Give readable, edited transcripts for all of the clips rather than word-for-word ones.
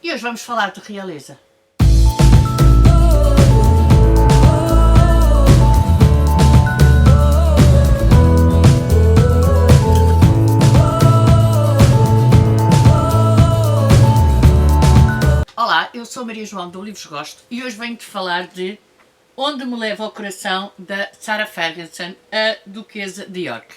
E hoje vamos falar de realeza. Olá, eu sou Maria João do Livros Gosto e hoje venho-te falar de Onde me leva o coração, da Sarah Ferguson, a Duquesa de York.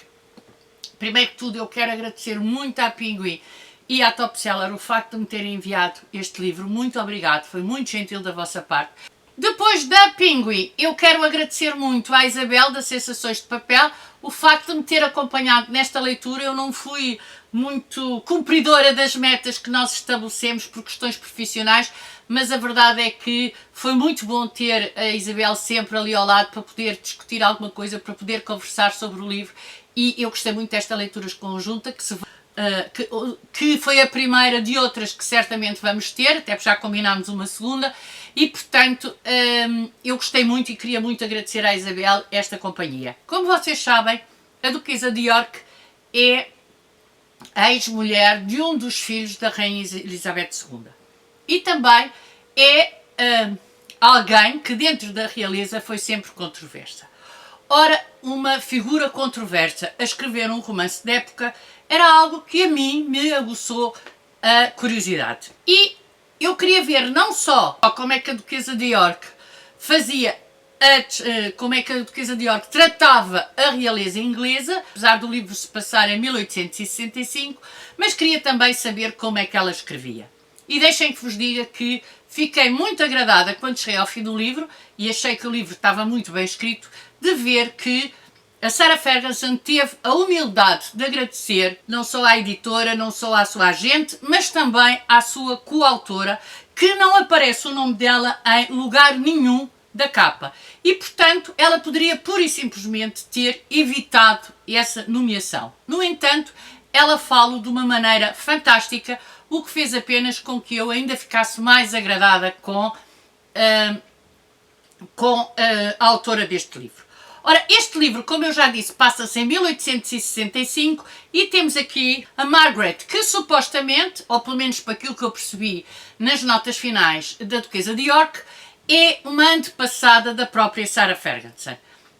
Primeiro que tudo, eu quero agradecer muito à Penguin e à Top Seller o facto de me terem enviado este livro. Muito obrigado, foi muito gentil da vossa parte. Depois da Penguin, eu quero agradecer muito à Isabel das Sensações de Papel o facto de me ter acompanhado nesta leitura. Eu não fui muito cumpridora das metas que nós estabelecemos por questões profissionais, mas a verdade é que foi muito bom ter a Isabel sempre ali ao lado para poder discutir alguma coisa, para poder conversar sobre o livro, e eu gostei muito desta leitura conjunta que foi a primeira de outras que certamente vamos ter, até porque já combinámos uma segunda, e portanto eu gostei muito e queria muito agradecer à Isabel esta companhia. Como vocês sabem, a Duquesa de York é a ex-mulher de um dos filhos da Rainha Elizabeth II e também é alguém que dentro da realeza foi sempre controversa. Ora, uma figura controversa a escrever um romance de época era algo que a mim me aguçou a curiosidade. E eu queria ver não só como é que a Duquesa de York como é que a Duquesa de York tratava a realeza inglesa, apesar do livro se passar em 1865, mas queria também saber como é que ela escrevia. E deixem que vos diga que fiquei muito agradada quando cheguei ao fim do livro e achei que o livro estava muito bem escrito, de ver que a Sarah Ferguson teve a humildade de agradecer não só à editora, não só à sua agente, mas também à sua coautora, que não aparece o nome dela em lugar nenhum da capa. E, portanto, ela poderia pura e simplesmente ter evitado essa nomeação. No entanto, ela fala de uma maneira fantástica, o que fez apenas com que eu ainda ficasse mais agradada com a autora deste livro. Ora, este livro, como eu já disse, passa-se em 1865 e temos aqui a Margaret, que supostamente, ou pelo menos para aquilo que eu percebi nas notas finais da Duquesa de York, é uma antepassada da própria Sarah Ferguson.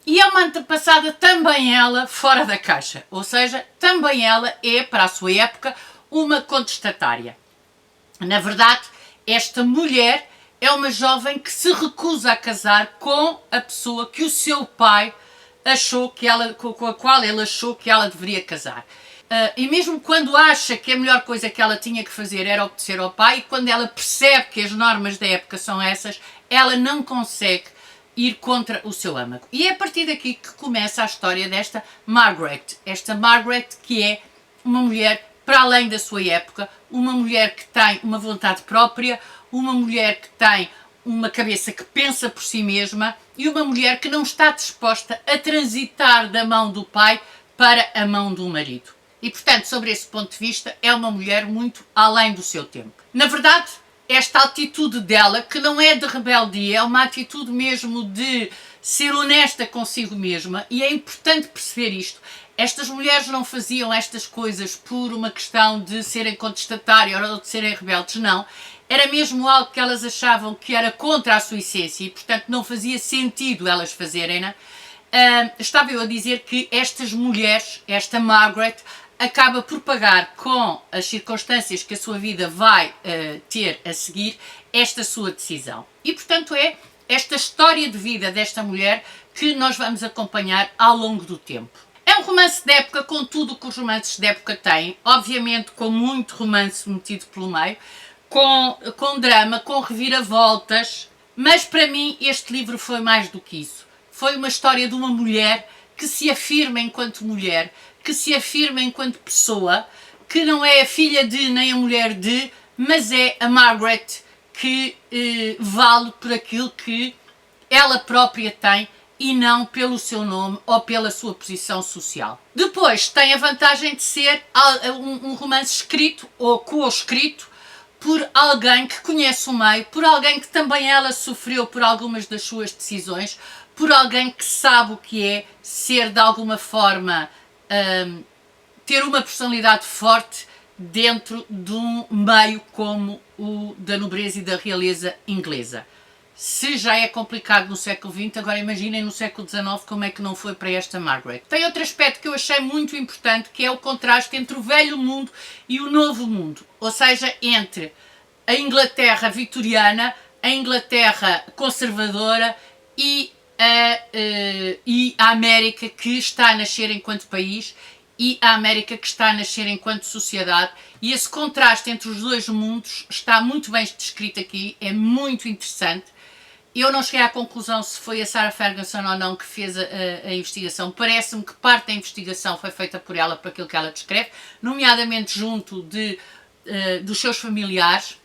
E é uma antepassada também ela fora da caixa, ou seja, também ela é, para a sua época, uma contestatária. Na verdade, esta mulher é uma jovem que se recusa a casar com a pessoa que o seu pai achou que ela, com a qual ele achou que ela deveria casar. E mesmo quando acha que a melhor coisa que ela tinha que fazer era obedecer ao pai, e quando ela percebe que as normas da época são essas, ela não consegue ir contra o seu âmago. E é a partir daqui que começa a história desta Margaret. Esta Margaret que é uma mulher para além da sua época, uma mulher que tem uma vontade própria, uma mulher que tem uma cabeça que pensa por si mesma e uma mulher que não está disposta a transitar da mão do pai para a mão do marido. E, portanto, sobre esse ponto de vista, é uma mulher muito além do seu tempo. Na verdade, esta atitude dela, que não é de rebeldia, é uma atitude mesmo de ser honesta consigo mesma, e é importante perceber isto. Estas mulheres não faziam estas coisas por uma questão de serem contestatárias ou de serem rebeldes, não. Era mesmo algo que elas achavam que era contra a sua essência e, portanto, não fazia sentido elas fazerem-na. Estava eu a dizer que estas mulheres, esta Margaret, acaba por pagar com as circunstâncias que a sua vida vai ter a seguir esta sua decisão. E, portanto, é esta história de vida desta mulher que nós vamos acompanhar ao longo do tempo. É um romance de época com tudo o que os romances de época têm, obviamente com muito romance metido pelo meio, com drama, com reviravoltas, mas para mim este livro foi mais do que isso. Foi uma história de uma mulher que se afirma enquanto mulher, que se afirma enquanto pessoa, que não é a filha de nem a mulher de, mas é a Margaret que vale por aquilo que ela própria tem e não pelo seu nome ou pela sua posição social. Depois tem a vantagem de ser um romance escrito ou co-escrito por alguém que conhece o meio, por alguém que também ela sofreu por algumas das suas decisões, por alguém que sabe o que é ser de alguma forma, ter uma personalidade forte dentro de um meio como o da nobreza e da realeza inglesa. Se já é complicado no século XX, agora imaginem no século XIX como é que não foi para esta Margaret. Tem outro aspecto que eu achei muito importante, que é o contraste entre o velho mundo e o novo mundo. Ou seja, entre a Inglaterra vitoriana, a Inglaterra conservadora e a América que está a nascer enquanto país e a América que está a nascer enquanto sociedade, e esse contraste entre os dois mundos está muito bem descrito aqui, é muito interessante. Eu não cheguei à conclusão se foi a Sarah Ferguson ou não que fez a investigação. Parece-me que parte da investigação foi feita por ela, por aquilo que ela descreve, nomeadamente junto dos seus familiares,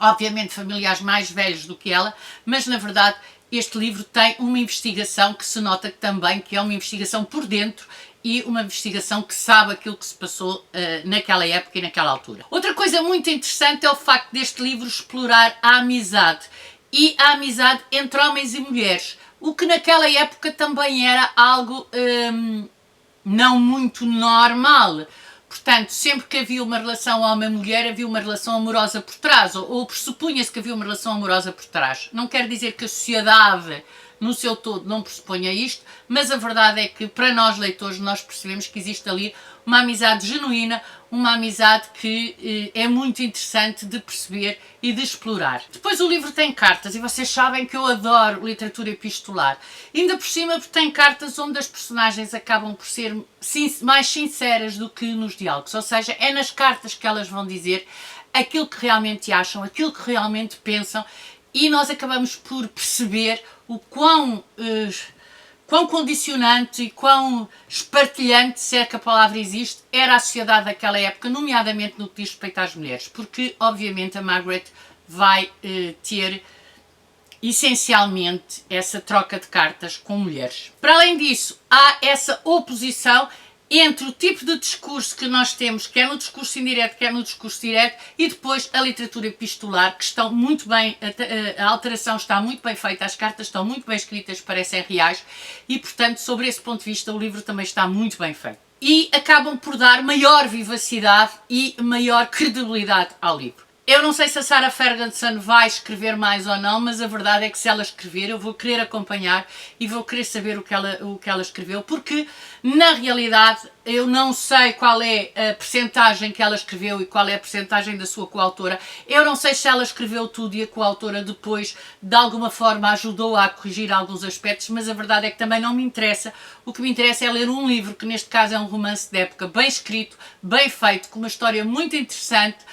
obviamente familiares mais velhos do que ela, mas na verdade este livro tem uma investigação que se nota também que é uma investigação por dentro e uma investigação que sabe aquilo que se passou naquela época e naquela altura. Outra coisa muito interessante é o facto deste livro explorar a amizade e a amizade entre homens e mulheres, o que naquela época também era algo não muito normal. Portanto, sempre que havia uma relação homem-mulher, havia uma relação amorosa por trás, ou pressupunha-se que havia uma relação amorosa por trás. Não quer dizer que a sociedade, no seu todo, não pressuponha isto, mas a verdade é que, para nós leitores, nós percebemos que existe ali uma amizade genuína, uma amizade que é muito interessante de perceber e de explorar. Depois o livro tem cartas, e vocês sabem que eu adoro literatura epistolar. Ainda por cima tem cartas onde as personagens acabam por ser mais sinceras do que nos diálogos, ou seja, é nas cartas que elas vão dizer aquilo que realmente acham, aquilo que realmente pensam, e nós acabamos por perceber o quão condicionante e quão espartilhante, se é que a palavra existe, era a sociedade daquela época, nomeadamente no que diz respeito às mulheres, porque obviamente a Margaret vai ter essencialmente essa troca de cartas com mulheres. Para além disso, há essa oposição entre o tipo de discurso que nós temos, quer no discurso indireto, quer no discurso direto, e depois a literatura epistolar, que estão muito bem, a alteração está muito bem feita, as cartas estão muito bem escritas, parecem reais, e portanto, sobre esse ponto de vista, o livro também está muito bem feito. E acabam por dar maior vivacidade e maior credibilidade ao livro. Eu não sei se a Sarah Ferguson vai escrever mais ou não, mas a verdade é que se ela escrever eu vou querer acompanhar e vou querer saber o que ela escreveu, porque na realidade eu não sei qual é a percentagem que ela escreveu e qual é a percentagem da sua coautora. Eu não sei se ela escreveu tudo e a coautora depois de alguma forma ajudou a corrigir alguns aspectos, mas a verdade é que também não me interessa. O que me interessa é ler um livro, que neste caso é um romance de época, bem escrito, bem feito, com uma história muito interessante,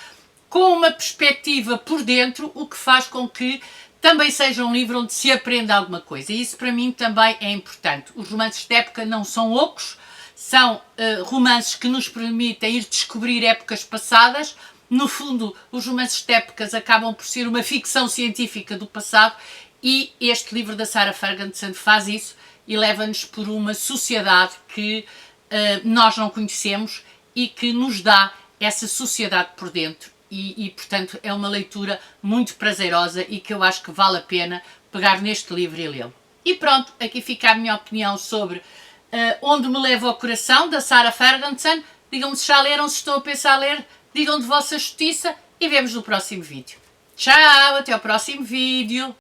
com uma perspectiva por dentro, o que faz com que também seja um livro onde se aprenda alguma coisa. E isso para mim também é importante. Os romances de época não são ocos, são romances que nos permitem ir descobrir épocas passadas. No fundo, os romances de épocas acabam por ser uma ficção científica do passado, e este livro da Sarah Ferguson faz isso e leva-nos por uma sociedade que nós não conhecemos e que nos dá essa sociedade por dentro. E, portanto, é uma leitura muito prazerosa e que eu acho que vale a pena pegar neste livro e lê-lo. E pronto, aqui fica a minha opinião sobre Onde Me Leva o Coração, da Sarah Ferguson. Digam-me se já leram, se estão a pensar ler, digam de vossa justiça e vemos no próximo vídeo. Tchau, até ao próximo vídeo!